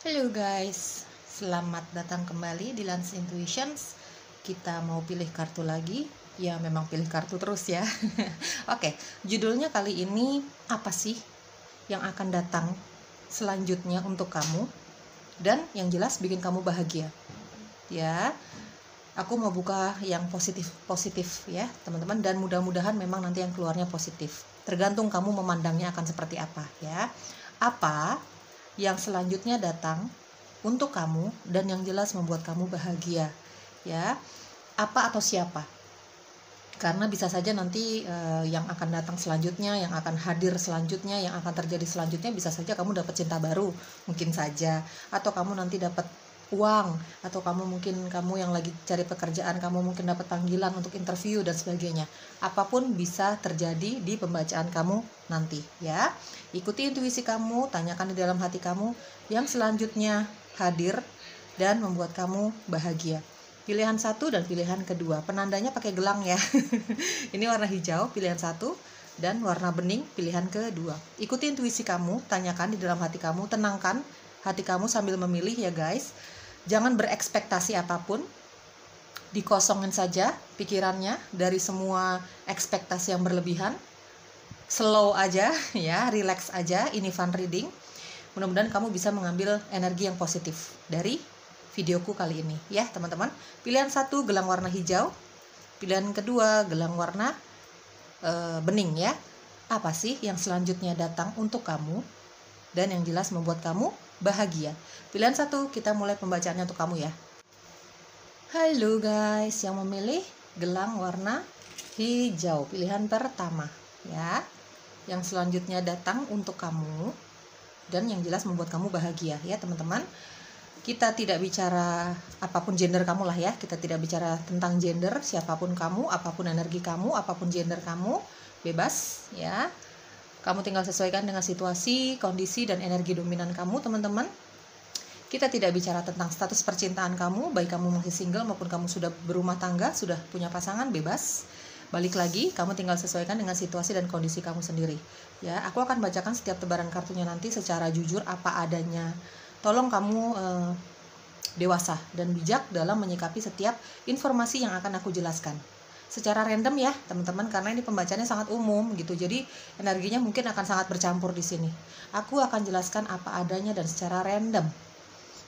Halo guys, selamat datang kembali di Lance Intuitions. Kita mau pilih kartu lagi. Ya memang pilih kartu terus ya. Oke, judulnya kali ini apa sih yang akan datang selanjutnya untuk kamu dan yang jelas bikin kamu bahagia. Ya, aku mau buka yang positif ya teman-teman, dan mudah-mudahan memang nanti yang keluarnya positif. Tergantung kamu memandangnya akan seperti apa ya. Apa yang selanjutnya datang untuk kamu dan yang jelas membuat kamu bahagia ya, apa atau siapa, karena bisa saja nanti yang akan datang selanjutnya, yang akan hadir selanjutnya, yang akan terjadi selanjutnya, bisa saja kamu dapat cinta baru mungkin saja, atau kamu nanti dapat uang, atau kamu yang lagi cari pekerjaan, kamu mungkin dapat panggilan untuk interview dan sebagainya. Apapun bisa terjadi di pembacaan kamu nanti ya. Ikuti intuisi kamu, tanyakan di dalam hati kamu yang selanjutnya hadir dan membuat kamu bahagia. Pilihan 1 dan pilihan kedua, penandanya pakai gelang ya. Ini warna hijau pilihan 1 dan warna bening pilihan kedua. Ikuti intuisi kamu, tanyakan di dalam hati kamu, tenangkan hati kamu sambil memilih ya guys. Jangan berekspektasi apapun, dikosongin saja pikirannya dari semua ekspektasi yang berlebihan. Slow aja ya, relax aja, ini fun reading. Mudah-mudahan kamu bisa mengambil energi yang positif dari videoku kali ini ya teman-teman. Pilihan 1 gelang warna hijau, pilihan kedua gelang warna bening ya. Apa sih yang selanjutnya datang untuk kamu dan yang jelas membuat kamu bahagia? Pilihan 1, kita mulai pembacaannya untuk kamu ya. Halo guys, yang memilih gelang warna hijau pilihan pertama ya. Yang selanjutnya datang untuk kamu dan yang jelas membuat kamu bahagia ya teman-teman. Kita tidak bicara apapun gender kamu lah ya, kita tidak bicara tentang gender, siapapun kamu, apapun energi kamu, apapun gender kamu, bebas ya. Kamu tinggal sesuaikan dengan situasi, kondisi, dan energi dominan kamu teman-teman. Kita tidak bicara tentang status percintaan kamu, baik kamu masih single maupun kamu sudah berumah tangga, sudah punya pasangan, bebas. Balik lagi, kamu tinggal sesuaikan dengan situasi dan kondisi kamu sendiri ya. Aku akan bacakan setiap tebaran kartunya nanti secara jujur apa adanya. Tolong kamu dewasa dan bijak dalam menyikapi setiap informasi yang akan aku jelaskan secara random ya teman-teman, karena ini pembacaannya sangat umum gitu, jadi energinya mungkin akan sangat bercampur di sini. Aku akan jelaskan apa adanya dan secara random.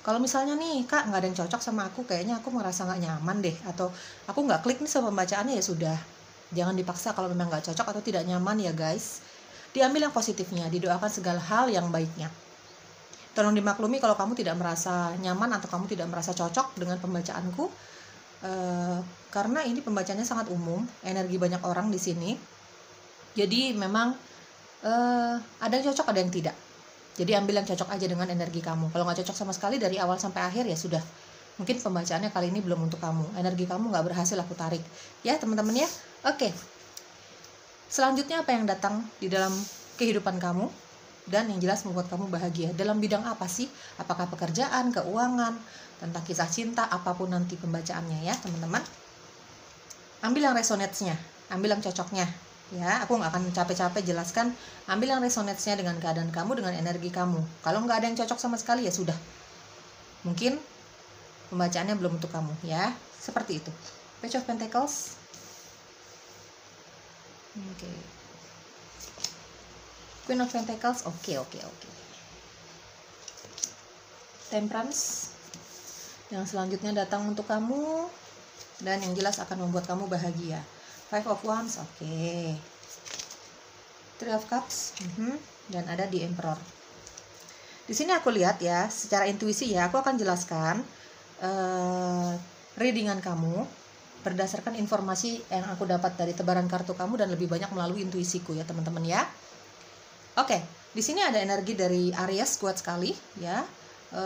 Kalau misalnya nih kak nggak ada yang cocok sama aku, kayaknya aku merasa nggak nyaman deh, atau aku nggak klik nih sama pembacaannya, ya sudah, jangan dipaksa kalau memang nggak cocok atau tidak nyaman ya guys. Diambil yang positifnya, didoakan segala hal yang baiknya. Tolong dimaklumi kalau kamu tidak merasa nyaman atau kamu tidak merasa cocok dengan pembacaanku, karena ini pembacaannya sangat umum, energi banyak orang di sini. Jadi memang ada yang cocok, ada yang tidak. Jadi ambil yang cocok aja dengan energi kamu. Kalau nggak cocok sama sekali dari awal sampai akhir ya sudah, mungkin pembacaannya kali ini belum untuk kamu. Energi kamu nggak berhasil aku tarik ya teman-teman ya. Oke. Selanjutnya apa yang datang di dalam kehidupan kamu dan yang jelas membuat kamu bahagia dalam bidang apa sih? Apakah pekerjaan, keuangan, tentang kisah cinta, apapun nanti pembacaannya ya teman-teman. Ambil yang resonates-nya, ambil yang cocoknya ya. Aku nggak akan capek-capek jelaskan. Ambil yang resonates-nya dengan keadaan kamu, dengan energi kamu. Kalau nggak ada yang cocok sama sekali ya sudah, mungkin pembacaannya belum untuk kamu ya. Seperti itu. Page of Pentacles. Oke. Queen of Pentacles. Oke. Temperance. Yang selanjutnya datang untuk kamu dan yang jelas akan membuat kamu bahagia. Five of Wands. Oke. Three of Cups. Dan ada di Emperor. Di sini aku lihat ya, secara intuisi ya, aku akan jelaskan readingan kamu berdasarkan informasi yang aku dapat dari tebaran kartu kamu dan lebih banyak melalui intuisiku ya teman-teman ya. Oke, di sini ada energi dari Aries kuat sekali ya.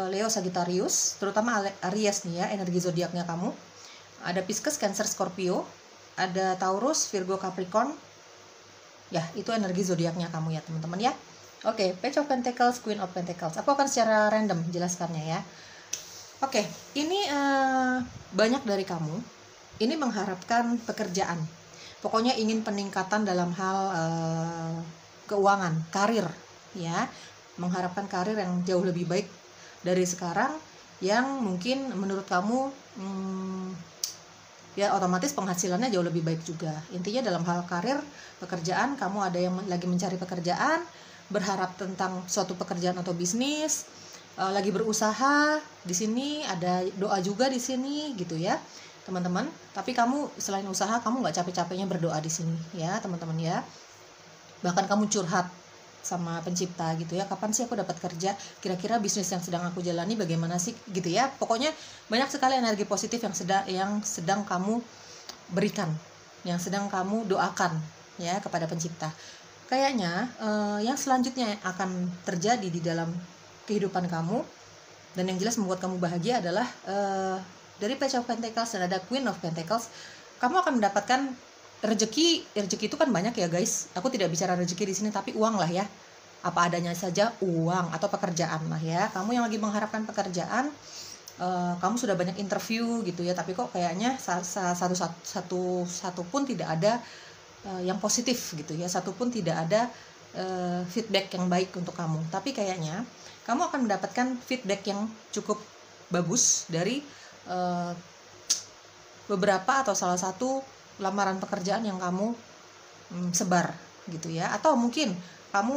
Leo, Sagittarius, terutama Aries nih ya, energi zodiaknya kamu. Ada Pisces, Cancer, Scorpio, ada Taurus, Virgo, Capricorn. Ya, itu energi zodiaknya kamu ya teman-teman ya. Oke, Page of Pentacles, Queen of Pentacles. Aku akan secara random jelaskannya ya. Oke, ini banyak dari kamu ini mengharapkan pekerjaan. Pokoknya ingin peningkatan dalam hal keuangan, karir ya. Mengharapkan karir yang jauh lebih baik dari sekarang yang mungkin menurut kamu ya otomatis penghasilannya jauh lebih baik juga. Intinya dalam hal karir, pekerjaan, kamu ada yang lagi mencari pekerjaan, berharap tentang suatu pekerjaan atau bisnis, lagi berusaha, di sini ada doa juga di sini gitu ya teman-teman. Tapi kamu selain usaha, kamu nggak capek-capeknya berdoa di sini ya teman-teman ya. Bahkan kamu curhat sama pencipta gitu ya, kapan sih aku dapat kerja, kira-kira bisnis yang sedang aku jalani bagaimana sih gitu ya. Pokoknya banyak sekali energi positif yang sedang kamu berikan, yang sedang kamu doakan ya kepada pencipta. Kayaknya yang selanjutnya akan terjadi di dalam kehidupan kamu dan yang jelas membuat kamu bahagia adalah dari Page of Pentacles dan ada Queen of Pentacles, kamu akan mendapatkan rezeki itu kan banyak ya guys. Aku tidak bicara rezeki di sini, tapi uang lah ya, apa adanya saja uang atau pekerjaan lah ya. Kamu yang lagi mengharapkan pekerjaan, kamu sudah banyak interview gitu ya, tapi kok kayaknya satu pun tidak ada yang positif gitu ya, satu pun tidak ada feedback yang baik untuk kamu. Tapi kayaknya kamu akan mendapatkan feedback yang cukup bagus dari beberapa atau salah satu lamaran pekerjaan yang kamu sebar gitu ya. Atau mungkin kamu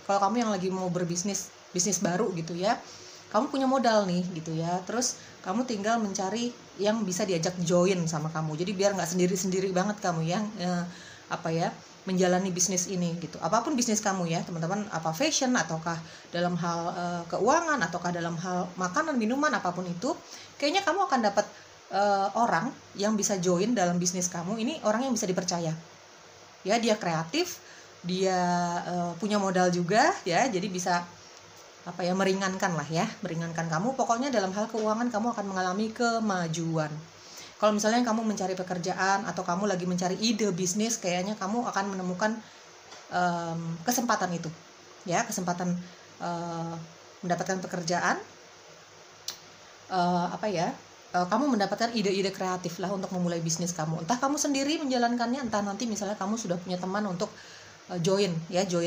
kalau kamu yang lagi mau bisnis baru gitu ya, kamu punya modal nih gitu ya, terus kamu tinggal mencari yang bisa diajak join sama kamu, jadi biar nggak sendiri banget kamu yang menjalani bisnis ini gitu. Apapun bisnis kamu ya teman-teman, apa fashion ataukah dalam hal keuangan ataukah dalam hal makanan minuman, apapun itu, kayaknya kamu akan dapat orang yang bisa join dalam bisnis kamu. Ini orang yang bisa dipercaya ya, dia kreatif, dia punya modal juga ya, jadi bisa meringankan lah ya, meringankan kamu. Pokoknya dalam hal keuangan kamu akan mengalami kemajuan. Kalau misalnya kamu mencari pekerjaan atau kamu lagi mencari ide bisnis, kayaknya kamu akan menemukan kesempatan itu ya, kesempatan mendapatkan pekerjaan, kamu mendapatkan ide-ide kreatif lah untuk memulai bisnis kamu. Entah kamu sendiri menjalankannya, entah nanti misalnya kamu sudah punya teman untuk join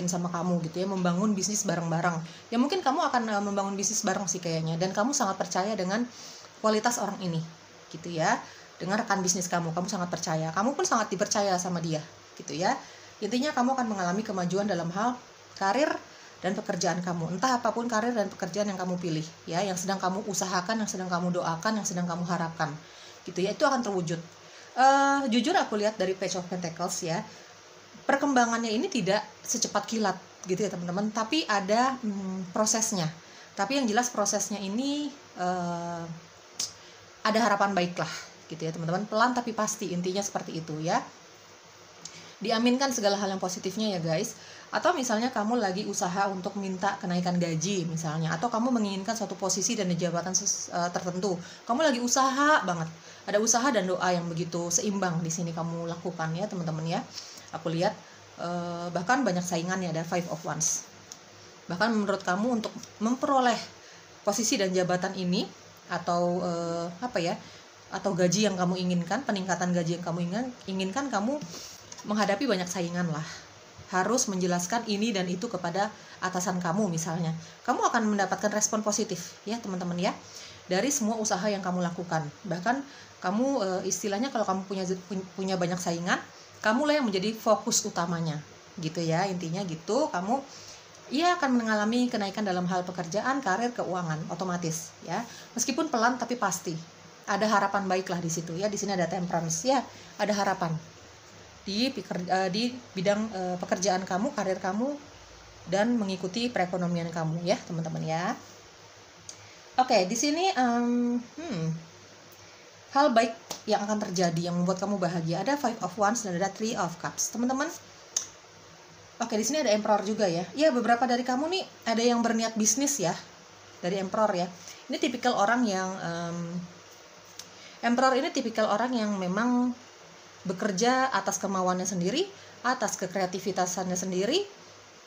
sama kamu gitu ya, membangun bisnis bareng-bareng. Ya mungkin kamu akan membangun bisnis bareng sih kayaknya, dan kamu sangat percaya dengan kualitas orang ini gitu ya. Dengan rekan bisnis kamu sangat percaya, kamu pun sangat dipercaya sama dia gitu ya. Intinya kamu akan mengalami kemajuan dalam hal karir dan pekerjaan kamu, entah apapun karir dan pekerjaan yang kamu pilih ya, yang sedang kamu usahakan, yang sedang kamu doakan, yang sedang kamu harapkan gitu ya, itu akan terwujud. Jujur aku lihat dari Page of Pentacles ya, perkembangannya ini tidak secepat kilat gitu ya teman-teman, tapi ada prosesnya. Tapi yang jelas prosesnya ini ada harapan baik lah gitu ya teman-teman, pelan tapi pasti, intinya seperti itu ya. Diaminkan segala hal yang positifnya ya guys. Atau misalnya kamu lagi usaha untuk minta kenaikan gaji misalnya, atau kamu menginginkan suatu posisi dan jabatan tertentu, kamu lagi usaha banget, ada usaha dan doa yang begitu seimbang di sini kamu lakukan ya teman-teman ya. Aku lihat bahkan banyak saingan ya, ada Five of Wands. Bahkan menurut kamu untuk memperoleh posisi dan jabatan ini, atau atau gaji yang kamu inginkan, peningkatan gaji yang kamu inginkan, kamu menghadapi banyak saingan lah. Harus menjelaskan ini dan itu kepada atasan kamu misalnya. Kamu akan mendapatkan respon positif ya teman-teman ya, dari semua usaha yang kamu lakukan. Bahkan kamu istilahnya kalau kamu punya banyak saingan, kamulah yang menjadi fokus utamanya gitu ya. Intinya gitu, kamu akan mengalami kenaikan dalam hal pekerjaan, karir, keuangan otomatis ya. Meskipun pelan tapi pasti. Ada harapan baik lah di situ ya. Di sini ada Temperance ya, ada harapan di bidang pekerjaan kamu, karir kamu, dan mengikuti perekonomian kamu ya teman-teman ya. Oke, di sini hal baik yang akan terjadi yang membuat kamu bahagia, ada Five of Wands dan ada Three of Cups teman-teman. Oke, di sini ada Emperor juga ya. Ya, beberapa dari kamu nih ada yang berniat bisnis ya, dari Emperor ya. Ini tipikal orang yang Emperor ini tipikal orang yang memang bekerja atas kemauannya sendiri, atas kekreativitasannya sendiri.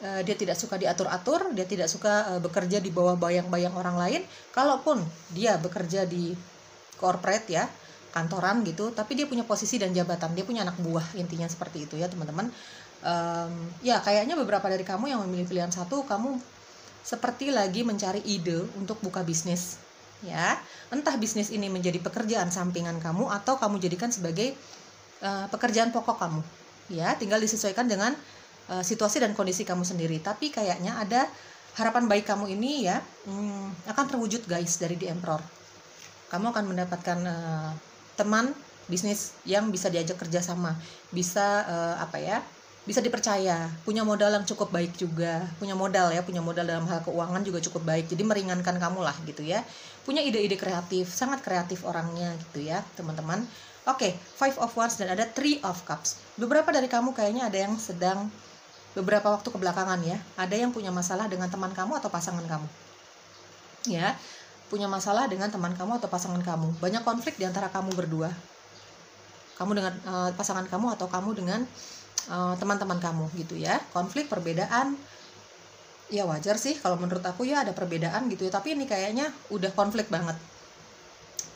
Dia tidak suka diatur-atur, dia tidak suka bekerja di bawah bayang-bayang orang lain. Kalaupun dia bekerja di corporate ya, kantoran gitu, tapi dia punya posisi dan jabatan, dia punya anak buah, intinya seperti itu ya teman-teman. Ya kayaknya beberapa dari kamu yang memilih pilihan satu, kamu seperti lagi mencari ide untuk buka bisnis, ya. Entah bisnis ini menjadi pekerjaan sampingan kamu atau kamu jadikan sebagai pekerjaan pokok kamu, ya. Tinggal disesuaikan dengan situasi dan kondisi kamu sendiri. Tapi kayaknya ada harapan baik kamu ini ya akan terwujud guys dari The Emperor. Kamu akan mendapatkan teman bisnis yang bisa diajak kerjasama, bisa bisa dipercaya, punya modal yang cukup baik juga, punya modal dalam hal keuangan juga cukup baik, jadi meringankan kamu lah gitu ya, punya ide-ide kreatif, sangat kreatif orangnya gitu ya teman-teman. Oke, Five of Wands dan ada Three of Cups. Beberapa dari kamu kayaknya ada yang sedang beberapa waktu kebelakangan ya, ada yang punya masalah dengan teman kamu atau pasangan kamu, ya, punya masalah dengan teman kamu atau pasangan kamu, banyak konflik di antara kamu berdua, kamu dengan pasangan kamu atau kamu dengan teman-teman kamu gitu ya. Konflik, perbedaan, ya wajar sih kalau menurut aku ya ada perbedaan gitu ya, tapi ini kayaknya udah konflik banget.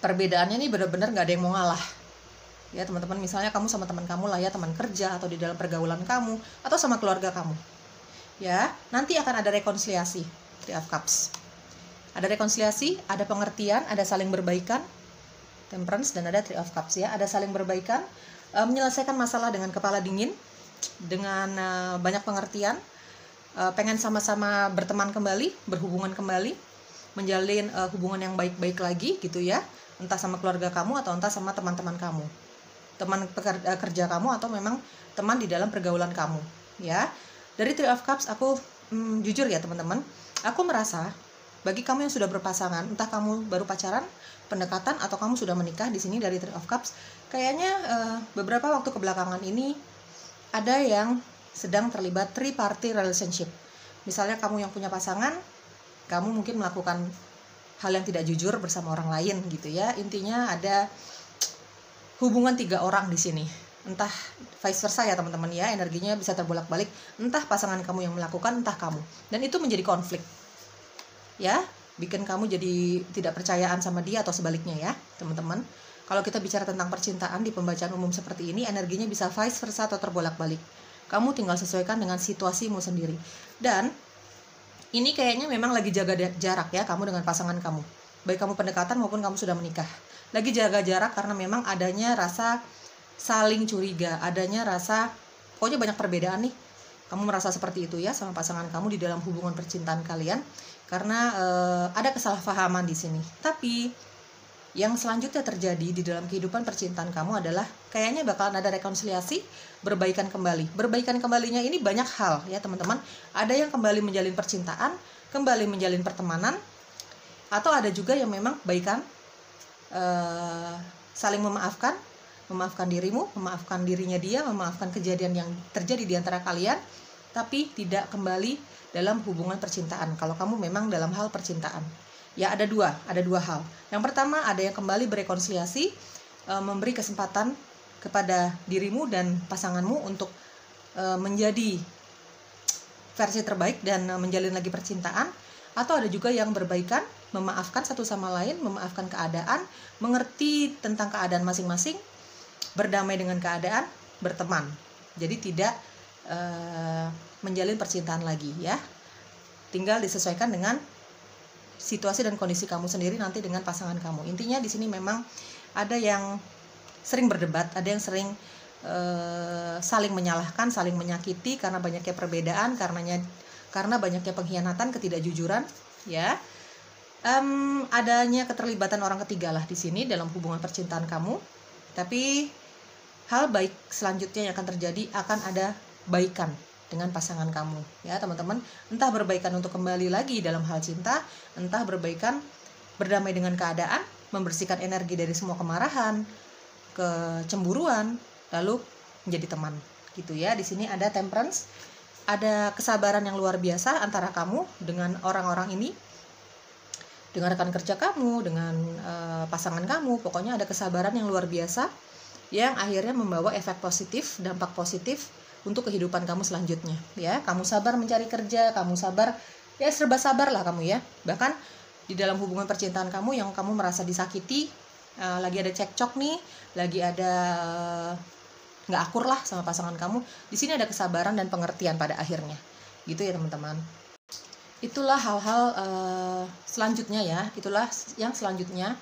Perbedaannya nih bener-bener gak ada yang mau ngalah ya teman-teman. Misalnya kamu sama teman kamu lah ya, teman kerja atau di dalam pergaulan kamu atau sama keluarga kamu ya, nanti akan ada rekonsiliasi. Three of Cups, ada rekonsiliasi, ada pengertian, ada saling berbaikan. Temperance dan ada Three of Cups ya, ada saling berbaikan, menyelesaikan masalah dengan kepala dingin, dengan banyak pengertian, pengen sama-sama berteman kembali, berhubungan kembali, menjalin hubungan yang baik-baik lagi gitu ya, entah sama keluarga kamu atau entah sama teman-teman kamu, teman kerja kamu atau memang teman di dalam pergaulan kamu ya. Dari Three of Cups aku jujur ya teman-teman, aku merasa bagi kamu yang sudah berpasangan, entah kamu baru pacaran, pendekatan, atau kamu sudah menikah, di sini dari Three of Cups kayaknya beberapa waktu kebelakangan ini ada yang sedang terlibat three party relationship. Misalnya kamu yang punya pasangan, kamu mungkin melakukan hal yang tidak jujur bersama orang lain gitu ya. Intinya ada hubungan 3 orang di sini. Entah vice versa ya teman-teman ya, energinya bisa terbolak-balik. Entah pasangan kamu yang melakukan, entah kamu. Dan itu menjadi konflik. Ya, bikin kamu jadi tidak percayaan sama dia atau sebaliknya ya, teman-teman. Kalau kita bicara tentang percintaan di pembacaan umum seperti ini, energinya bisa vice versa atau terbolak-balik. Kamu tinggal sesuaikan dengan situasimu sendiri. Dan ini kayaknya memang lagi jaga jarak ya, kamu dengan pasangan kamu. Baik kamu pendekatan maupun kamu sudah menikah. Lagi jaga jarak karena memang adanya rasa saling curiga, adanya rasa pokoknya banyak perbedaan nih. Kamu merasa seperti itu ya sama pasangan kamu di dalam hubungan percintaan kalian, karena ada kesalahpahaman di sini. Tapi yang selanjutnya terjadi di dalam kehidupan percintaan kamu adalah kayaknya bakalan ada rekonsiliasi, berbaikan kembali. Berbaikan kembalinya ini banyak hal ya teman-teman. Ada yang kembali menjalin percintaan, kembali menjalin pertemanan, atau ada juga yang memang baikan, saling memaafkan dirimu, memaafkan dirinya dia, memaafkan kejadian yang terjadi di antara kalian, tapi tidak kembali dalam hubungan percintaan. Kalau kamu memang dalam hal percintaan, ya ada dua hal. Yang pertama, ada yang kembali berekonsiliasi, memberi kesempatan kepada dirimu dan pasanganmu untuk menjadi versi terbaik dan menjalin lagi percintaan. Atau ada juga yang berbaikan, memaafkan satu sama lain, memaafkan keadaan, mengerti tentang keadaan masing-masing, berdamai dengan keadaan, berteman. Jadi tidak menjalin percintaan lagi ya. Tinggal disesuaikan dengan situasi dan kondisi kamu sendiri nanti dengan pasangan kamu. Intinya di sini memang ada yang sering berdebat, ada yang sering saling menyalahkan, saling menyakiti karena banyaknya perbedaan, karena banyaknya pengkhianatan, ketidakjujuran, ya. Adanya keterlibatan orang ketiga lah di sini dalam hubungan percintaan kamu. Tapi hal baik selanjutnya yang akan terjadi, akan ada baikan dengan pasangan kamu ya teman-teman. Entah berbaikan untuk kembali lagi dalam hal cinta, entah berbaikan berdamai dengan keadaan, membersihkan energi dari semua kemarahan, kecemburuan, lalu menjadi teman gitu ya. Di sini ada temperance, ada kesabaran yang luar biasa antara kamu dengan orang-orang ini, dengan rekan kerja kamu, dengan pasangan kamu. Pokoknya ada kesabaran yang luar biasa yang akhirnya membawa efek positif, dampak positif untuk kehidupan kamu selanjutnya ya. Kamu sabar mencari kerja, kamu sabar ya, serba sabar lah kamu ya. Bahkan di dalam hubungan percintaan kamu yang kamu merasa disakiti, lagi ada cekcok nih, lagi ada nggak akur lah sama pasangan kamu, di sini ada kesabaran dan pengertian pada akhirnya gitu ya teman-teman. Itulah hal-hal selanjutnya ya, itulah yang selanjutnya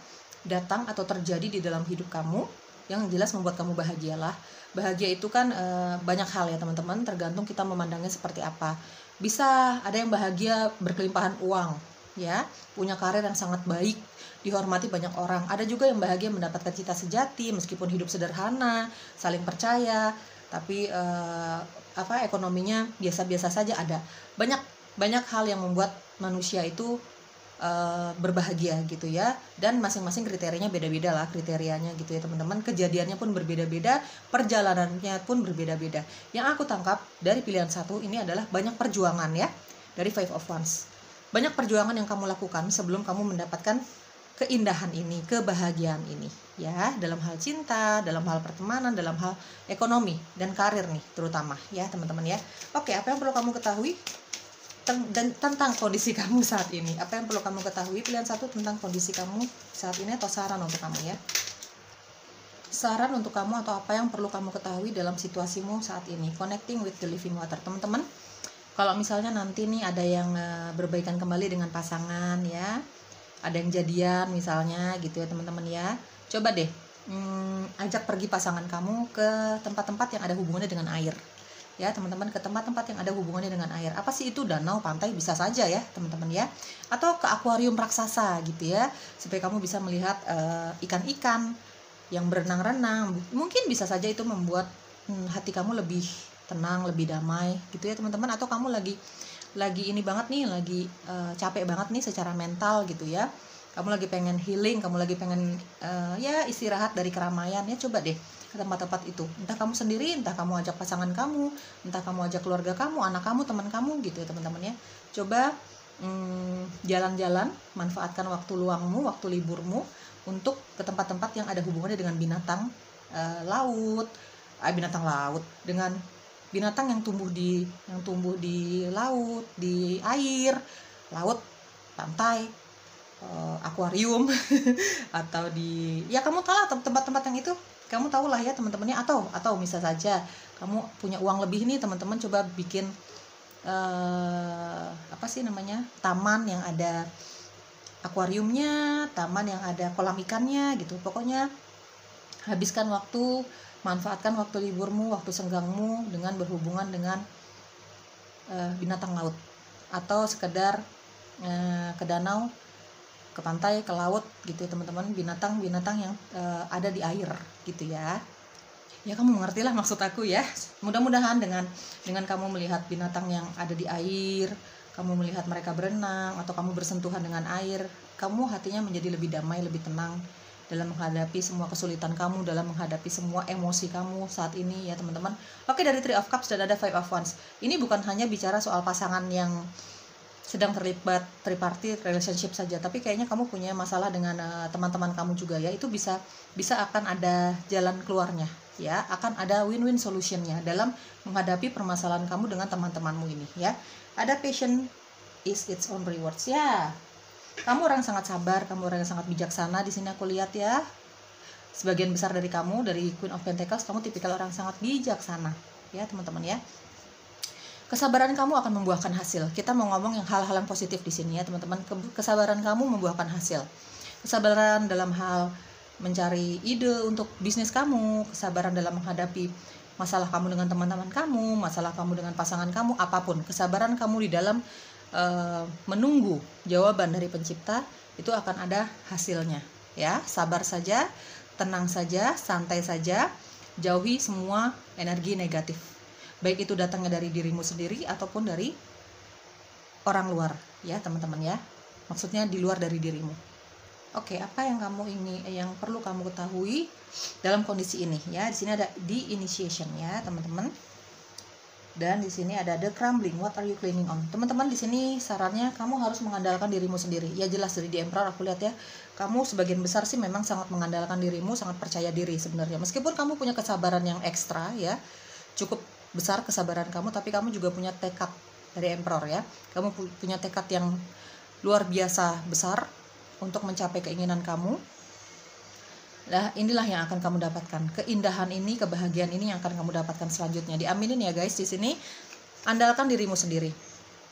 datang atau terjadi di dalam hidup kamu yang jelas membuat kamu bahagialah. Bahagia itu kan banyak hal ya teman-teman, tergantung kita memandangnya seperti apa. Bisa ada yang bahagia berkelimpahan uang ya, punya karir yang sangat baik, dihormati banyak orang. Ada juga yang bahagia mendapatkan cita sejati meskipun hidup sederhana, saling percaya, tapi ekonominya biasa-biasa saja. Ada banyak hal yang membuat manusia itu berbahagia gitu ya, dan masing-masing kriterianya beda-beda lah, kriterianya gitu ya teman-teman. Kejadiannya pun berbeda-beda, perjalanannya pun berbeda-beda. Yang aku tangkap dari pilihan satu ini adalah banyak perjuangan ya, dari Five of Wands. Banyak perjuangan yang kamu lakukan sebelum kamu mendapatkan keindahan ini, kebahagiaan ini ya, dalam hal cinta, dalam hal pertemanan, dalam hal ekonomi dan karir nih terutama ya teman-teman ya. Oke, apa yang perlu kamu ketahui dan tentang kondisi kamu saat ini? Apa yang perlu kamu ketahui? Pilihan satu tentang kondisi kamu saat ini, atau saran untuk kamu ya. Saran untuk kamu atau apa yang perlu kamu ketahui dalam situasimu saat ini. Connecting with the living water. Teman-teman, kalau misalnya nanti nih ada yang berbaikan kembali dengan pasangan ya, ada yang jadian misalnya gitu ya teman-teman ya, coba deh ajak pergi pasangan kamu ke tempat-tempat yang ada hubungannya dengan air ya teman-teman, ke tempat-tempat yang ada hubungannya dengan air. Apa sih itu? Danau, pantai bisa saja ya teman-teman ya, atau ke akuarium raksasa gitu ya, supaya kamu bisa melihat ikan-ikan yang berenang-renang. Mungkin bisa saja itu membuat hati kamu lebih tenang, lebih damai gitu ya teman-teman. Atau kamu lagi ini banget nih, lagi capek banget nih secara mental gitu ya, kamu lagi pengen healing, kamu lagi pengen ya istirahat dari keramaian ya, coba deh ke tempat-tempat itu. Entah kamu sendiri, entah kamu ajak pasangan kamu, entah kamu ajak keluarga kamu, anak kamu, teman kamu gitu ya teman-teman ya. Coba jalan-jalan, manfaatkan waktu luangmu, waktu liburmu untuk ke tempat-tempat yang ada hubungannya dengan binatang laut, dengan binatang yang tumbuh di laut, di air, laut, pantai, akuarium atau di ya kamu tahu lah tempat-tempat yang itu, kamu tahu lah ya teman-temannya. Atau bisa saja kamu punya uang lebih nih teman-teman, coba bikin taman yang ada akuariumnya, taman yang ada kolam ikannya gitu. Pokoknya habiskan waktu, manfaatkan waktu liburmu, waktu senggangmu dengan berhubungan dengan binatang laut, atau sekedar ke danau, ke pantai, ke laut gitu ya teman-teman, binatang-binatang yang ada di air gitu ya. Ya kamu mengerti lah maksud aku ya. Mudah-mudahan dengan kamu melihat binatang yang ada di air, kamu melihat mereka berenang, atau kamu bersentuhan dengan air, kamu hatinya menjadi lebih damai, lebih tenang dalam menghadapi semua kesulitan kamu, dalam menghadapi semua emosi kamu saat ini ya teman-teman. Oke, dari Three of Cups dan ada Five of Wands. Ini bukan hanya bicara soal pasangan yang sedang terlibat tripartite relationship saja, tapi kayaknya kamu punya masalah dengan teman-teman kamu juga ya. Itu bisa akan ada jalan keluarnya ya, akan ada win-win solutionnya dalam menghadapi permasalahan kamu dengan teman-temanmu ini ya. Ada patient is its own rewards ya. Kamu orang sangat sabar, kamu orang yang sangat bijaksana di sini aku lihat ya. Sebagian besar dari kamu, dari Queen of Pentacles, kamu tipikal orang sangat bijaksana ya teman-teman ya. Kesabaran kamu akan membuahkan hasil. Kita mau ngomong yang hal-hal yang positif di sini ya teman-teman. Kesabaran kamu membuahkan hasil. Kesabaran dalam hal mencari ide untuk bisnis kamu, kesabaran dalam menghadapi masalah kamu dengan teman-teman kamu, masalah kamu dengan pasangan kamu, apapun. Kesabaran kamu di dalam menunggu jawaban dari pencipta, itu akan ada hasilnya ya. Sabar saja, tenang saja, santai saja, jauhi semua energi negatif, baik itu datangnya dari dirimu sendiri ataupun dari orang luar ya teman-teman ya, maksudnya di luar dari dirimu. Oke, apa yang perlu kamu ketahui dalam kondisi ini ya. Di sini ada the initiation ya teman-teman, dan di sini ada the crumbling. What are you clinging on? Teman-teman, di sini sarannya kamu harus mengandalkan dirimu sendiri. Ya jelas dari The Emperor aku lihat ya, kamu sebagian besar sih memang sangat mengandalkan dirimu, sangat percaya diri sebenarnya. Meskipun kamu punya kesabaran yang ekstra ya, cukup besar kesabaran kamu, tapi kamu juga punya tekad dari Emperor ya. Kamu punya tekad yang luar biasa besar untuk mencapai keinginan kamu. Nah, inilah yang akan kamu dapatkan. Keindahan ini, kebahagiaan ini yang akan kamu dapatkan selanjutnya. Diaminin ya guys di sini. Andalkan dirimu sendiri.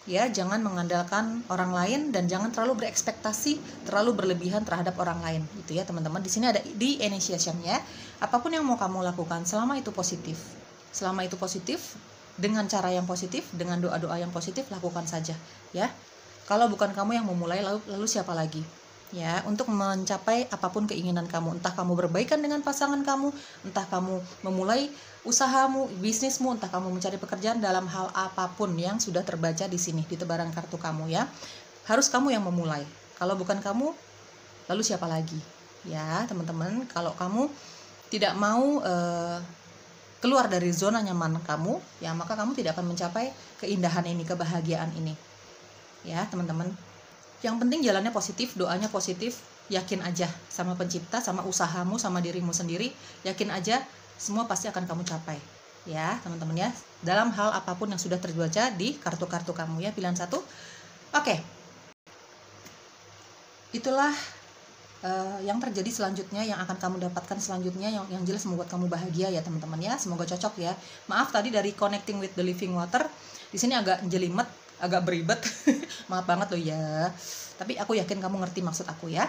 Ya, jangan mengandalkan orang lain dan jangan terlalu berekspektasi, terlalu berlebihan terhadap orang lain, gitu ya teman-teman. Di sini ada di initiation ya. Apapun yang mau kamu lakukan, selama itu positif, dengan cara yang positif, dengan doa-doa yang positif, lakukan saja, ya. Kalau bukan kamu yang memulai, lalu siapa lagi? Ya, untuk mencapai apapun keinginan kamu, entah kamu berbaikan dengan pasangan kamu, entah kamu memulai usahamu, bisnismu, entah kamu mencari pekerjaan, dalam hal apapun yang sudah terbaca di sini di tebaran kartu kamu ya, harus kamu yang memulai. Kalau bukan kamu, lalu siapa lagi? Ya, teman-teman, kalau kamu tidak mau keluar dari zona nyaman kamu, ya maka kamu tidak akan mencapai keindahan ini, kebahagiaan ini. Ya, teman-teman. Yang penting jalannya positif, doanya positif, yakin aja sama pencipta, sama usahamu, sama dirimu sendiri, yakin aja semua pasti akan kamu capai. Ya, teman-teman ya. Dalam hal apapun yang sudah terbaca di kartu-kartu kamu ya, pilihan 1. Oke. Itulah yang terjadi selanjutnya, yang akan kamu dapatkan selanjutnya, yang jelas membuat kamu bahagia ya teman-teman ya. Semoga cocok ya. Maaf tadi dari Connecting with the Living Water di sini agak jelimet, agak beribet. Maaf banget loh ya. Tapi aku yakin kamu ngerti maksud aku ya.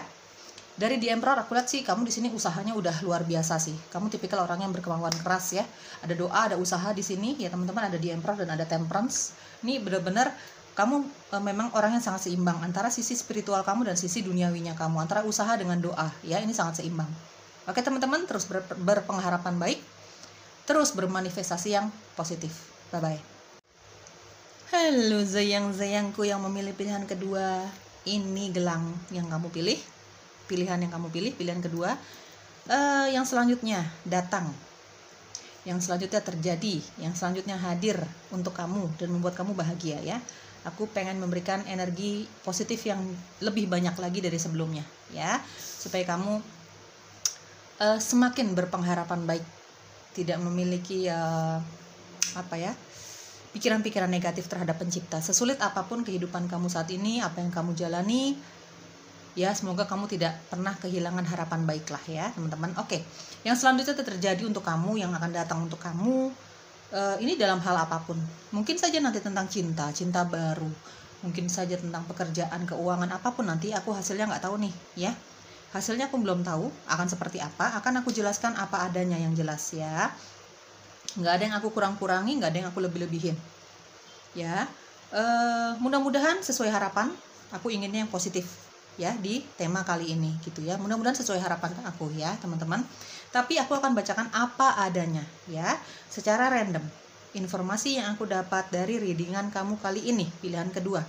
Dari The Emperor aku lihat sih kamu di sini usahanya udah luar biasa sih. Kamu tipikal orang yang berkemauan keras ya. Ada doa, ada usaha di sini ya teman-teman, ada The Emperor dan ada Temperance. Ini benar-benar kamu memang orang yang sangat seimbang antara sisi spiritual kamu dan sisi duniawinya kamu, antara usaha dengan doa ya, ini sangat seimbang. Oke teman-teman, terus berpengharapan baik, terus bermanifestasi yang positif. Bye bye. Halo zayang-zayangku yang memilih pilihan kedua, ini gelang yang kamu pilih, pilihan yang kamu pilih, pilihan kedua. Yang selanjutnya datang, yang selanjutnya terjadi, yang selanjutnya hadir untuk kamu dan membuat kamu bahagia ya. Aku pengen memberikan energi positif yang lebih banyak lagi dari sebelumnya ya, supaya kamu semakin berpengharapan baik, tidak memiliki pikiran-pikiran negatif terhadap pencipta. Sesulit apapun kehidupan kamu saat ini, apa yang kamu jalani, ya semoga kamu tidak pernah kehilangan harapan baiklah ya teman-teman. Oke, yang selanjutnya terjadi untuk kamu, yang akan datang untuk kamu, ini dalam hal apapun. Mungkin saja nanti tentang cinta baru, mungkin saja tentang pekerjaan, keuangan, apapun nanti. Aku hasilnya nggak tahu nih ya, hasilnya aku belum tahu akan seperti apa. Akan aku jelaskan apa adanya yang jelas ya. Nggak ada yang aku kurang-kurangi, nggak ada yang aku lebih-lebihin ya. Mudah-mudahan sesuai harapan. Aku inginnya yang positif ya di tema kali ini gitu ya. Mudah-mudahan sesuai harapan aku ya teman-teman. Tapi aku akan bacakan apa adanya ya, secara random. Informasi yang aku dapat dari readingan kamu kali ini, pilihan kedua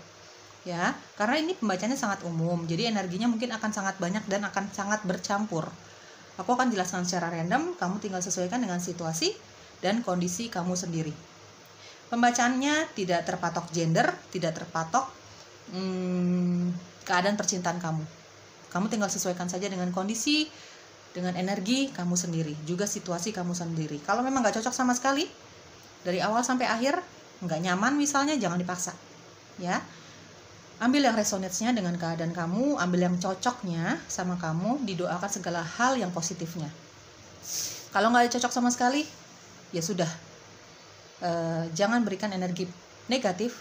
ya. Karena ini pembacanya sangat umum, jadi energinya mungkin akan sangat banyak dan akan sangat bercampur. Aku akan jelaskan secara random, kamu tinggal sesuaikan dengan situasi dan kondisi kamu sendiri. Pembacaannya tidak terpatok gender, tidak terpatok keadaan percintaan kamu. Kamu tinggal sesuaikan saja dengan kondisi, dengan energi kamu sendiri, juga situasi kamu sendiri. Kalau memang nggak cocok sama sekali, dari awal sampai akhir, nggak nyaman misalnya, jangan dipaksa. Ya, ambil yang resonate-nya dengan keadaan kamu, ambil yang cocoknya sama kamu, didoakan segala hal yang positifnya. Kalau nggak cocok sama sekali, ya sudah. Jangan berikan energi negatif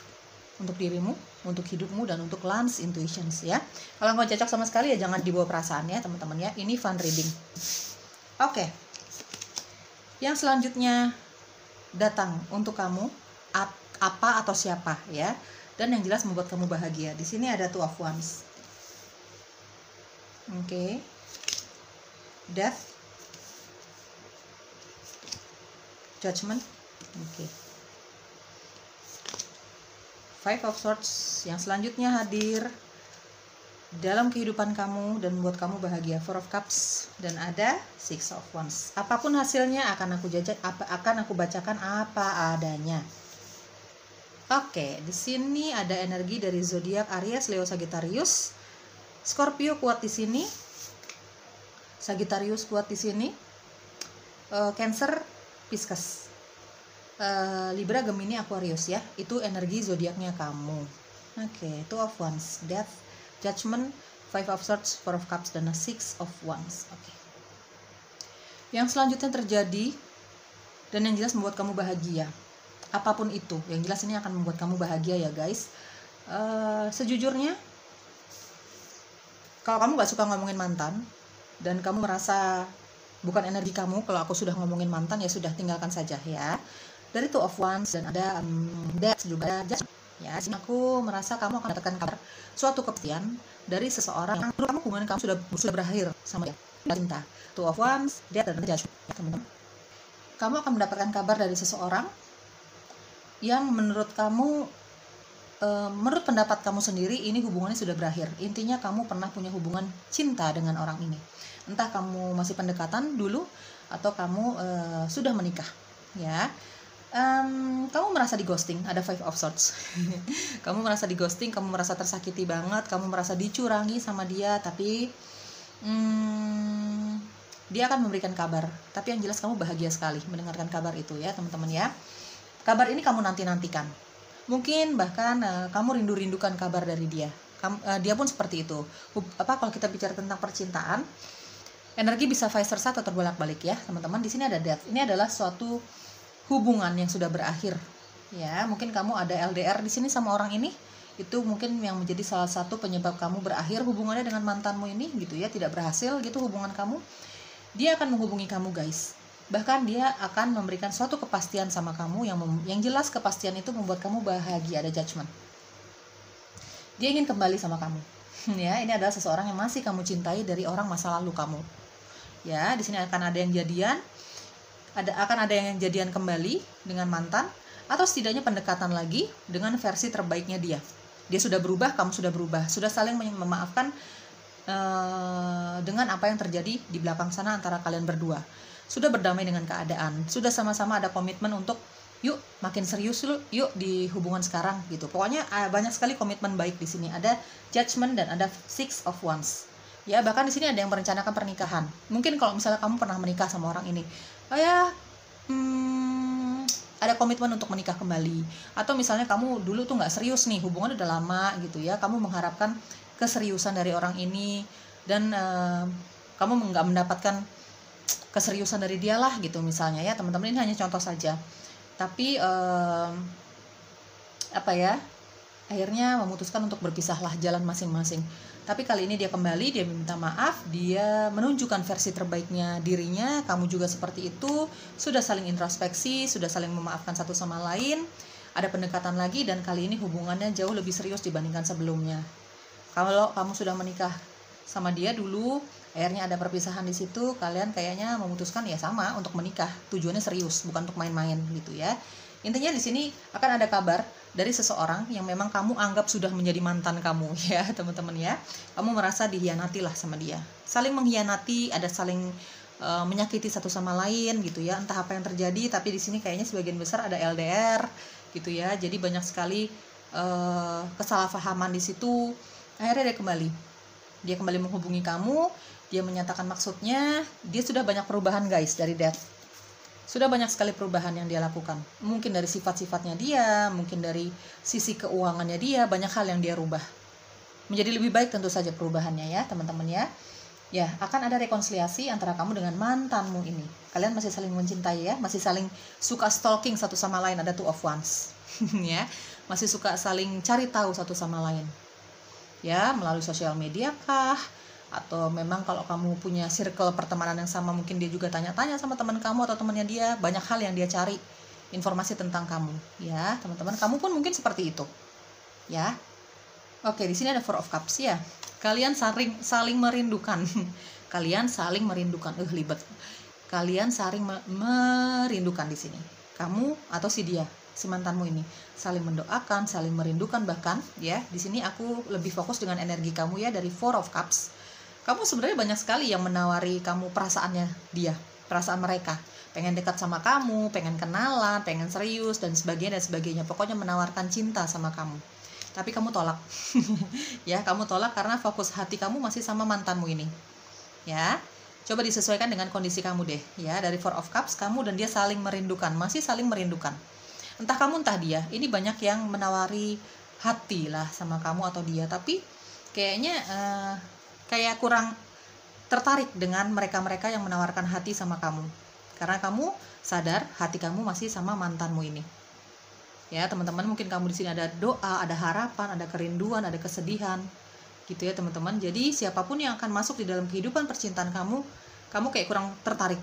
untuk dirimu, untuk hidupmu, dan untuk Lance Intuitions ya. Kalau nggak cocok sama sekali ya jangan dibawa perasaan ya teman-teman ya. Ini fun reading. Oke. Yang selanjutnya datang untuk kamu, apa atau siapa ya. Dan yang jelas membuat kamu bahagia. Di sini ada Two of Wands. Oke. Death. Judgment. Oke. Five of Swords yang selanjutnya hadir dalam kehidupan kamu dan membuat kamu bahagia. Four of Cups dan ada Six of Wands. Apapun hasilnya akan aku bacakan apa adanya. Oke, di sini ada energi dari zodiak Aries, Leo, Sagittarius. Scorpio kuat di sini. Sagittarius kuat di sini. Cancer, Pisces. Libra, Gemini, Aquarius ya. Itu energi zodiaknya kamu. Oke, Two of Wands, Death, Judgment, Five of Swords, Four of Cups, dan Six of Wands. Oke. Yang selanjutnya terjadi dan yang jelas membuat kamu bahagia. Apapun itu, yang jelas ini akan membuat kamu bahagia ya guys. Sejujurnya, kalau kamu gak suka ngomongin mantan dan kamu merasa bukan energi kamu kalau aku sudah ngomongin mantan, ya sudah, tinggalkan saja ya. Dari Two of Wands dan ada Death juga ada. Ya, sini aku merasa kamu akan dapatkan kabar suatu kepastian dari seseorang yang menurut kamu hubungan kamu sudah berakhir sama dia, cinta. Two of Wands, Death dan Judgment, ya, teman-teman. Kamu akan mendapatkan kabar dari seseorang yang menurut kamu, menurut pendapat kamu sendiri, ini hubungannya sudah berakhir. Intinya kamu pernah punya hubungan cinta dengan orang ini. Entah kamu masih pendekatan dulu atau kamu sudah menikah, ya. Kamu merasa di ghosting, ada Five of Swords. Kamu merasa di ghosting, kamu merasa tersakiti banget, kamu merasa dicurangi sama dia, tapi dia akan memberikan kabar. Tapi yang jelas kamu bahagia sekali mendengarkan kabar itu ya teman-teman ya. Kabar ini kamu nanti-nantikan. Mungkin bahkan kamu rindu-rindukan kabar dari dia. Dia pun seperti itu. Kalau kita bicara tentang percintaan, energi bisa vice versa atau terbolak-balik ya teman-teman. Di sini ada Death. Ini adalah suatu hubungan yang sudah berakhir ya. Mungkin kamu ada LDR di sini sama orang ini, itu mungkin yang menjadi salah satu penyebab kamu berakhir hubungannya dengan mantanmu ini gitu ya, tidak berhasil gitu hubungan kamu. Dia akan menghubungi kamu guys, bahkan dia akan memberikan suatu kepastian sama kamu yang jelas kepastian itu membuat kamu bahagia. Ada Judgment, dia ingin kembali sama kamu ya. Ini adalah seseorang yang masih kamu cintai dari orang masa lalu kamu ya. Di sini akan ada yang jadian, akan ada yang jadian kembali dengan mantan, atau setidaknya pendekatan lagi dengan versi terbaiknya dia. Dia sudah berubah, kamu sudah berubah, sudah saling memaafkan dengan apa yang terjadi di belakang sana antara kalian berdua. Sudah berdamai dengan keadaan, sudah sama-sama ada komitmen untuk yuk makin serius yuk di hubungan sekarang gitu. Pokoknya banyak sekali komitmen baik di sini. Ada Judgment dan ada Six of Wands. Ya, bahkan di sini ada yang merencanakan pernikahan. Mungkin kalau misalnya kamu pernah menikah sama orang ini, ada komitmen untuk menikah kembali. Atau misalnya kamu dulu tuh nggak serius nih, hubungan udah lama gitu ya, kamu mengharapkan keseriusan dari orang ini dan kamu nggak mendapatkan keseriusan dari dia lah gitu misalnya ya teman-teman. Ini hanya contoh saja, tapi akhirnya memutuskan untuk berpisahlah jalan masing-masing. Tapi kali ini dia kembali, dia minta maaf, dia menunjukkan versi terbaiknya dirinya. Kamu juga seperti itu, sudah saling introspeksi, sudah saling memaafkan satu sama lain. Ada pendekatan lagi dan kali ini hubungannya jauh lebih serius dibandingkan sebelumnya. Kalau kamu sudah menikah sama dia dulu, akhirnya ada perpisahan di situ, kalian kayaknya memutuskan ya sama untuk menikah. Tujuannya serius, bukan untuk main-main gitu ya. Intinya di sini akan ada kabar dari seseorang yang memang kamu anggap sudah menjadi mantan kamu ya teman-teman ya. Kamu merasa dihianati lah sama dia, saling mengkhianati, ada saling menyakiti satu sama lain gitu ya. Entah apa yang terjadi, tapi di sini kayaknya sebagian besar ada LDR gitu ya. Jadi banyak sekali kesalahpahaman di situ. Akhirnya dia kembali menghubungi kamu, dia menyatakan maksudnya, dia sudah banyak perubahan guys dari Death. Sudah banyak sekali perubahan yang dia lakukan. Mungkin dari sifat-sifatnya dia, mungkin dari sisi keuangannya dia, banyak hal yang dia rubah. Menjadi lebih baik tentu saja perubahannya ya teman-teman ya. Ya, akan ada rekonsiliasi antara kamu dengan mantanmu ini. Kalian masih saling mencintai ya, masih saling suka stalking satu sama lain, ada Two of Wands. Ya, masih suka saling cari tahu satu sama lain. Ya, melalui sosial media kah? Atau memang kalau kamu punya circle pertemanan yang sama, mungkin dia juga tanya-tanya sama teman kamu atau temannya dia, banyak hal yang dia cari informasi tentang kamu ya teman-teman. Kamu pun mungkin seperti itu ya. Oke, di sini ada Four of Cups ya. Kalian saling merindukan. Kalian saling merindukan. Libet. Kalian saling merindukan di sini. Kamu atau si dia, si mantanmu ini saling mendoakan, saling merindukan bahkan ya. Di sini aku lebih fokus dengan energi kamu ya dari Four of Cups. Kamu sebenarnya banyak sekali yang menawari kamu perasaannya dia, perasaan mereka. Pengen dekat sama kamu, pengen kenalan, pengen serius dan sebagainya. Pokoknya menawarkan cinta sama kamu. Tapi kamu tolak. Ya, kamu tolak karena fokus hati kamu masih sama mantanmu ini. Ya. Coba disesuaikan dengan kondisi kamu deh, ya. Dari Four of Cups, kamu dan dia saling merindukan, masih saling merindukan. Entah kamu entah dia. Ini banyak yang menawari hati lah sama kamu atau dia, tapi kayaknya kayak kurang tertarik dengan mereka-mereka yang menawarkan hati sama kamu. Karena kamu sadar hati kamu masih sama mantanmu ini. Ya, teman-teman, mungkin kamu di sini ada doa, ada harapan, ada kerinduan, ada kesedihan. Gitu ya, teman-teman. Jadi, siapapun yang akan masuk di dalam kehidupan percintaan kamu kayak kurang tertarik.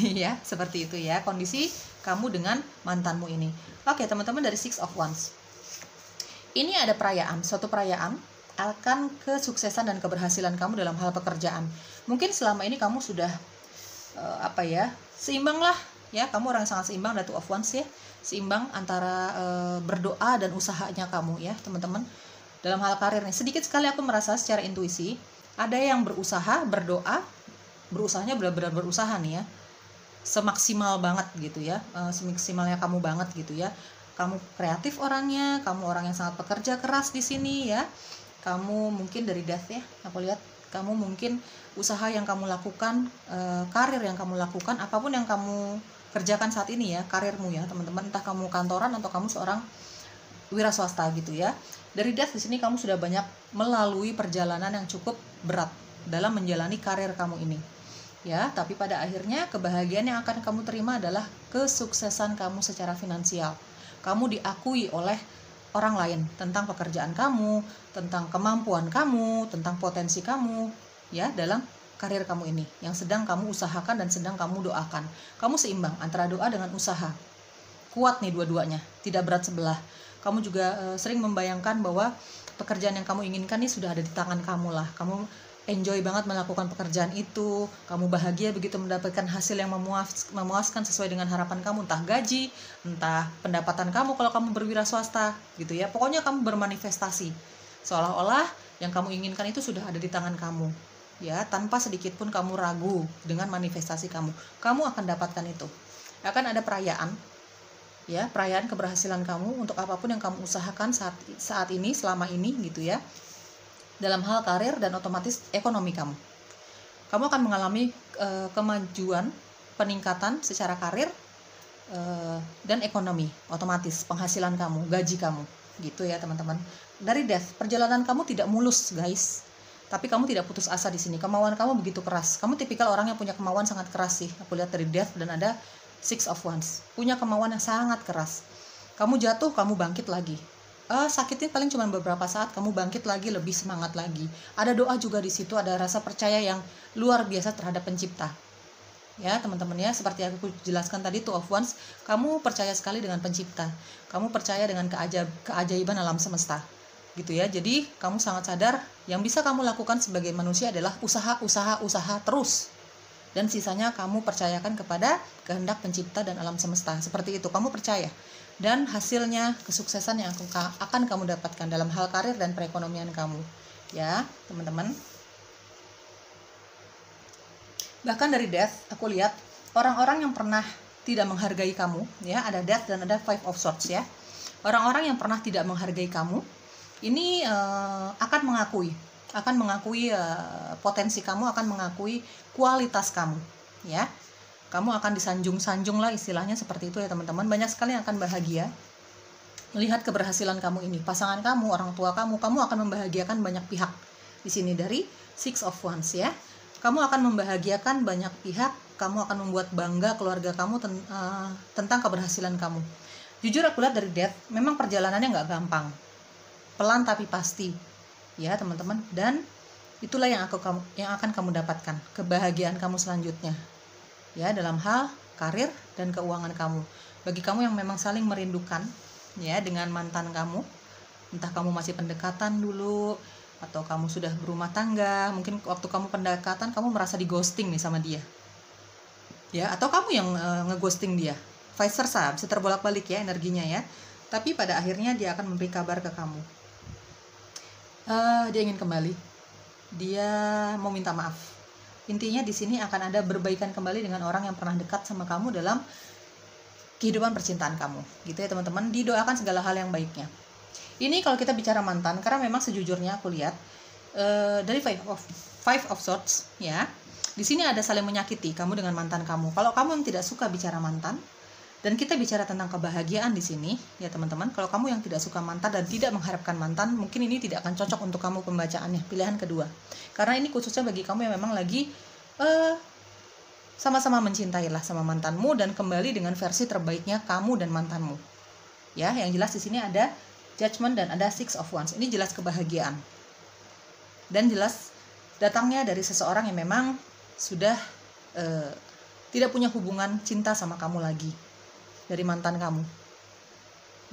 Ya, seperti itu ya kondisi kamu dengan mantanmu ini. Oke, teman-teman, dari Six of Wands. Ini ada perayaan, suatu perayaan akan kesuksesan dan keberhasilan kamu dalam hal pekerjaan. Mungkin selama ini kamu sudah seimbang lah ya, kamu orang yang sangat seimbang, Two of Wands ya, seimbang antara berdoa dan usahanya kamu ya, teman-teman. Dalam hal karir nih, sedikit sekali aku merasa secara intuisi ada yang berusaha, berdoa, berusahanya benar-benar berusaha nih ya, semaksimal banget gitu ya, semaksimalnya kamu banget gitu ya. Kamu kreatif orangnya, kamu orang yang sangat pekerja keras di sini ya. Kamu mungkin dari Death ya, aku lihat kamu mungkin usaha yang kamu lakukan, karir yang kamu lakukan, apapun yang kamu kerjakan saat ini ya, karirmu ya teman-teman, entah kamu kantoran atau kamu seorang wira swasta gitu ya. Dari Death di sini kamu sudah banyak melalui perjalanan yang cukup berat dalam menjalani karir kamu ini. Ya, tapi pada akhirnya kebahagiaan yang akan kamu terima adalah kesuksesan kamu secara finansial. Kamu diakui oleh orang lain tentang pekerjaan kamu, tentang kemampuan kamu, tentang potensi kamu ya dalam karir kamu ini yang sedang kamu usahakan dan sedang kamu doakan. Kamu seimbang antara doa dengan usaha. Kuat nih dua-duanya, tidak berat sebelah. Kamu juga sering membayangkan bahwa pekerjaan yang kamu inginkan ini sudah ada di tangan kamu lah. Kamu enjoy banget melakukan pekerjaan itu, kamu bahagia begitu mendapatkan hasil yang memuaskan sesuai dengan harapan kamu, entah gaji, entah pendapatan kamu kalau kamu berwira swasta gitu ya. Pokoknya kamu bermanifestasi seolah-olah yang kamu inginkan itu sudah ada di tangan kamu ya, tanpa sedikit pun kamu ragu dengan manifestasi kamu akan dapatkan itu. Akan ada perayaan ya, perayaan keberhasilan kamu untuk apapun yang kamu usahakan saat ini, selama ini gitu ya, dalam hal karir dan otomatis ekonomi kamu. Kamu akan mengalami kemajuan, peningkatan secara karir dan ekonomi, otomatis penghasilan kamu, gaji kamu, gitu ya teman-teman. Dari Death, perjalanan kamu tidak mulus guys, tapi kamu tidak putus asa di sini. Kemauan kamu begitu keras. Kamu tipikal orang yang punya kemauan sangat keras sih. Aku lihat dari Death dan ada Six of Wands. Punya kemauan yang sangat keras. Kamu jatuh, kamu bangkit lagi. Sakitnya paling cuma beberapa saat, kamu bangkit lagi, lebih semangat lagi. Ada doa juga di situ, ada rasa percaya yang luar biasa terhadap pencipta. Ya teman-teman ya, seperti yang aku jelaskan tadi, Two of Wands, kamu percaya sekali dengan pencipta. Kamu percaya dengan keajaiban alam semesta. Gitu ya. Jadi kamu sangat sadar yang bisa kamu lakukan sebagai manusia adalah usaha terus. Dan sisanya kamu percayakan kepada kehendak pencipta dan alam semesta. Seperti itu, kamu percaya. Dan hasilnya kesuksesan yang akan kamu dapatkan dalam hal karir dan perekonomian kamu. Ya, teman-teman. Bahkan dari Death, aku lihat orang-orang yang pernah tidak menghargai kamu, ya, ada Death dan ada Five of Swords ya. Orang-orang yang pernah tidak menghargai kamu, ini akan mengakui potensi kamu, akan mengakui kualitas kamu, ya. Kamu akan disanjung-sanjung lah istilahnya seperti itu ya teman-teman. Banyak sekali yang akan bahagia melihat keberhasilan kamu ini. Pasangan kamu, orang tua kamu akan membahagiakan banyak pihak. Di sini dari Six of Wands ya. Kamu akan membahagiakan banyak pihak, kamu akan membuat bangga keluarga kamu tentang keberhasilan kamu. Jujur aku lihat dari Death, memang perjalanannya nggak gampang. Pelan tapi pasti. Ya teman-teman, dan itulah yang akan kamu dapatkan, kebahagiaan kamu selanjutnya. Ya, dalam hal karir dan keuangan kamu. Bagi kamu yang memang saling merindukan ya dengan mantan kamu, entah kamu masih pendekatan dulu atau kamu sudah berumah tangga, mungkin waktu kamu pendekatan kamu merasa di ghosting nih sama dia. Ya, atau kamu yang ngeghosting dia. Vice versa, bisa terbolak-balik ya energinya ya. Tapi pada akhirnya dia akan memberi kabar ke kamu. Dia ingin kembali. Dia mau minta maaf. Intinya di sini akan ada berbaikan kembali dengan orang yang pernah dekat sama kamu dalam kehidupan percintaan kamu. Gitu ya teman-teman, didoakan segala hal yang baiknya. Ini kalau kita bicara mantan, karena memang sejujurnya aku lihat dari Five of Swords ya. Di sini ada saling menyakiti kamu dengan mantan kamu. Kalau kamu yang tidak suka bicara mantan, dan kita bicara tentang kebahagiaan di sini, ya teman-teman. Kalau kamu yang tidak suka mantan dan tidak mengharapkan mantan, mungkin ini tidak akan cocok untuk kamu pembacaannya. Pilihan kedua. Karena ini khususnya bagi kamu yang memang lagi sama-sama mencintai lah sama mantanmu dan kembali dengan versi terbaiknya kamu dan mantanmu. Ya, yang jelas di sini ada Judgment dan ada Six of Wands. Ini jelas kebahagiaan. Dan jelas datangnya dari seseorang yang memang sudah tidak punya hubungan cinta sama kamu lagi, dari mantan kamu.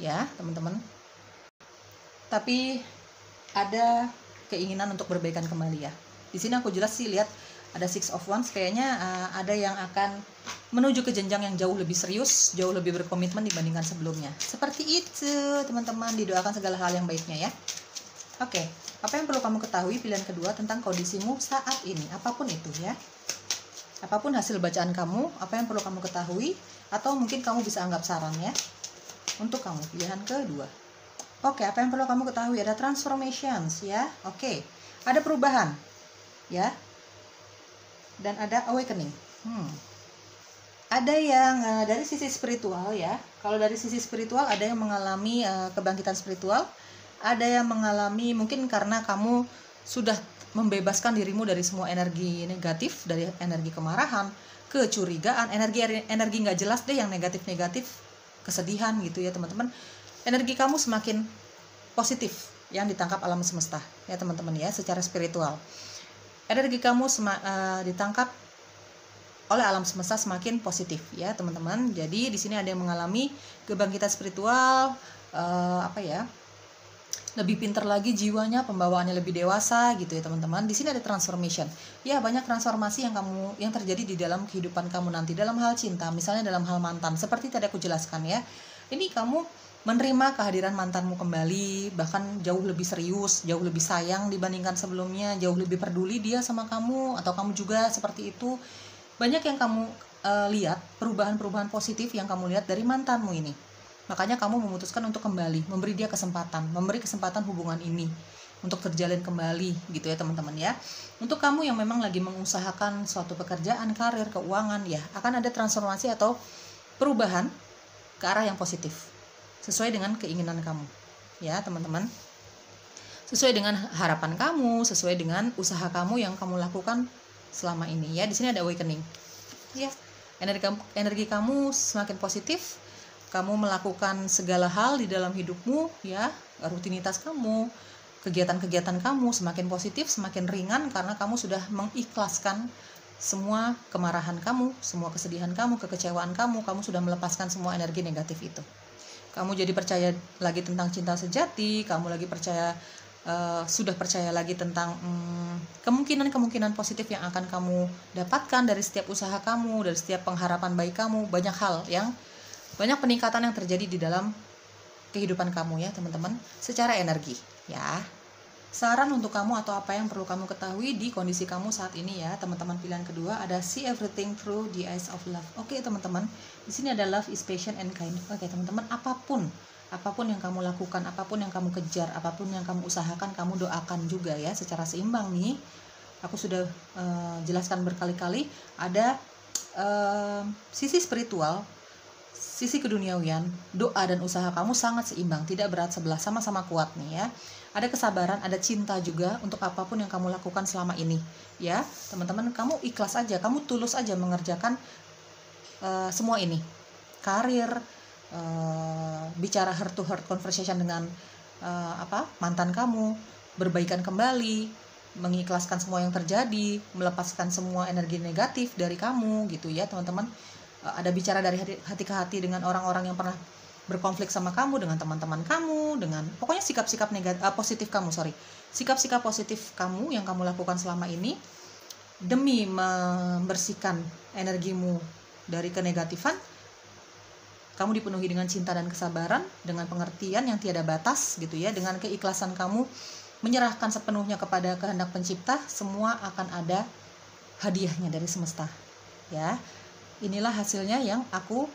Ya, teman-teman. Tapi ada keinginan untuk berbaikan kembali ya. Di sini aku jelas sih lihat ada Six of Wands, kayaknya ada yang akan menuju ke jenjang yang jauh lebih serius, jauh lebih berkomitmen dibandingkan sebelumnya. Seperti itu, teman-teman, didoakan segala hal yang baiknya ya. Oke, apa yang perlu kamu ketahui pilihan kedua tentang kondisimu saat ini, apapun itu ya. Apapun hasil bacaan kamu, apa yang perlu kamu ketahui, atau mungkin kamu bisa anggap saran ya untuk kamu, pilihan kedua. Oke, apa yang perlu kamu ketahui? Ada transformations ya. Oke, ada perubahan ya, dan ada awakening. Ada yang dari sisi spiritual ya. Kalau dari sisi spiritual ada yang mengalami kebangkitan spiritual, ada yang mengalami mungkin karena kamu sudah membebaskan dirimu dari semua energi negatif, dari energi kemarahan, kecurigaan, energi nggak jelas deh yang negatif-negatif, kesedihan gitu ya teman-teman. Energi kamu semakin positif yang ditangkap alam semesta ya teman-teman ya, secara spiritual. Energi kamu ditangkap oleh alam semesta semakin positif ya teman-teman. Jadi di sini ada yang mengalami kebangkitan spiritual, lebih pintar lagi jiwanya, pembawaannya lebih dewasa gitu ya teman-teman. Di sini ada transformation. Ya, banyak transformasi yang terjadi di dalam kehidupan kamu nanti dalam hal cinta, misalnya dalam hal mantan. Seperti tadi aku jelaskan ya. Ini kamu menerima kehadiran mantanmu kembali, bahkan jauh lebih serius, jauh lebih sayang dibandingkan sebelumnya, jauh lebih peduli dia sama kamu, atau kamu juga seperti itu. Banyak yang kamu lihat, perubahan-perubahan positif yang kamu lihat dari mantanmu ini. Makanya kamu memutuskan untuk kembali, memberi dia kesempatan, memberi kesempatan hubungan ini untuk terjalin kembali gitu ya teman-teman ya. Untuk kamu yang memang lagi mengusahakan suatu pekerjaan, karir, keuangan ya, akan ada transformasi atau perubahan ke arah yang positif sesuai dengan keinginan kamu ya teman-teman, sesuai dengan harapan kamu, sesuai dengan usaha kamu yang kamu lakukan selama ini ya. Di sini ada awakening ya, energi kamu semakin positif, kamu melakukan segala hal di dalam hidupmu ya, rutinitas kamu, kegiatan-kegiatan kamu semakin positif, semakin ringan karena kamu sudah mengikhlaskan semua kemarahan kamu, semua kesedihan kamu, kekecewaan kamu sudah melepaskan semua energi negatif itu. Kamu jadi percaya lagi tentang cinta sejati, kamu lagi sudah percaya lagi tentang kemungkinan-kemungkinan positif yang akan kamu dapatkan dari setiap usaha kamu, dari setiap pengharapan baik kamu. Banyak peningkatan yang terjadi di dalam kehidupan kamu ya teman-teman, secara energi ya. Saran untuk kamu atau apa yang perlu kamu ketahui di kondisi kamu saat ini ya teman-teman, pilihan kedua ada see everything through the eyes of love. Oke teman-teman, di sini ada love is patient and kind. Oke teman-teman, apapun yang kamu lakukan, apapun yang kamu kejar, apapun yang kamu usahakan, kamu doakan juga ya secara seimbang nih. Aku sudah jelaskan berkali-kali, ada sisi spiritual, sisi keduniawian, doa dan usaha kamu sangat seimbang, tidak berat sebelah, sama-sama kuat nih ya. Ada kesabaran, ada cinta juga untuk apapun yang kamu lakukan selama ini ya teman-teman. Kamu ikhlas aja, kamu tulus aja mengerjakan semua ini, karir, bicara heart to heart conversation dengan mantan kamu, berbaikan kembali, mengikhlaskan semua yang terjadi, melepaskan semua energi negatif dari kamu gitu ya teman-teman. Ada bicara dari hati ke hati dengan orang-orang yang pernah berkonflik sama kamu, dengan teman-teman kamu, dengan pokoknya sikap-sikap sikap-sikap positif kamu yang kamu lakukan selama ini demi membersihkan energimu dari kenegatifan. Kamu dipenuhi dengan cinta dan kesabaran, dengan pengertian yang tiada batas gitu ya, dengan keikhlasan kamu menyerahkan sepenuhnya kepada kehendak pencipta. Semua akan ada hadiahnya dari semesta ya. Inilah hasilnya yang aku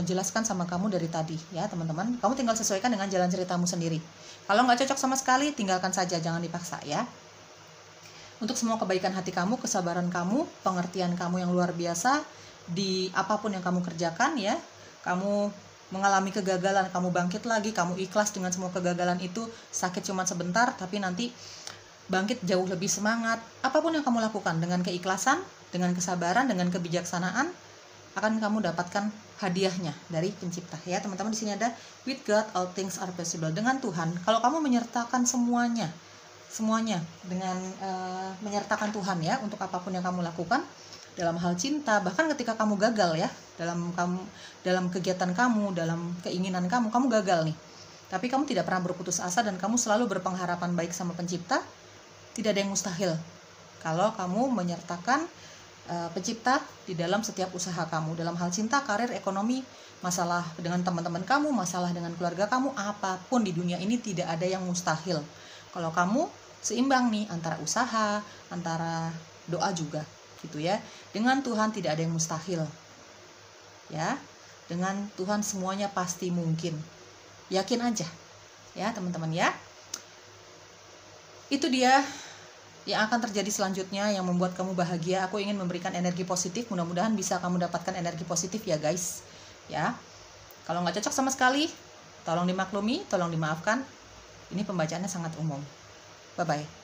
jelaskan sama kamu dari tadi ya teman-teman. Kamu tinggal sesuaikan dengan jalan ceritamu sendiri. Kalau nggak cocok sama sekali, tinggalkan saja, jangan dipaksa ya. Untuk semua kebaikan hati kamu, kesabaran kamu, pengertian kamu yang luar biasa di apapun yang kamu kerjakan ya. Kamu mengalami kegagalan, kamu bangkit lagi, kamu ikhlas dengan semua kegagalan itu. Sakit cuma sebentar, tapi nanti bangkit jauh lebih semangat. Apapun yang kamu lakukan dengan keikhlasan, dengan kesabaran, dengan kebijaksanaan, akan kamu dapatkan hadiahnya dari pencipta. Ya teman-teman, di sini ada with God all things are possible. Dengan Tuhan, kalau kamu menyertakan semuanya dengan menyertakan Tuhan ya untuk apapun yang kamu lakukan dalam hal cinta, bahkan ketika kamu gagal ya dalam kegiatan kamu, dalam keinginan kamu gagal nih, tapi kamu tidak pernah berputus asa dan kamu selalu berpengharapan baik sama pencipta, tidak ada yang mustahil kalau kamu menyertakan pencipta di dalam setiap usaha kamu, dalam hal cinta, karir, ekonomi, masalah dengan teman-teman kamu, masalah dengan keluarga kamu, apapun di dunia ini tidak ada yang mustahil kalau kamu seimbang nih antara usaha, antara doa juga gitu ya. Dengan Tuhan tidak ada yang mustahil ya, dengan Tuhan semuanya pasti mungkin, yakin aja ya teman-teman ya. Itu dia yang akan terjadi selanjutnya yang membuat kamu bahagia. Aku ingin memberikan energi positif, mudah-mudahan bisa kamu dapatkan energi positif ya guys ya. Kalau nggak cocok sama sekali, tolong dimaklumi, tolong dimaafkan. Ini pembacaannya sangat umum. Bye bye.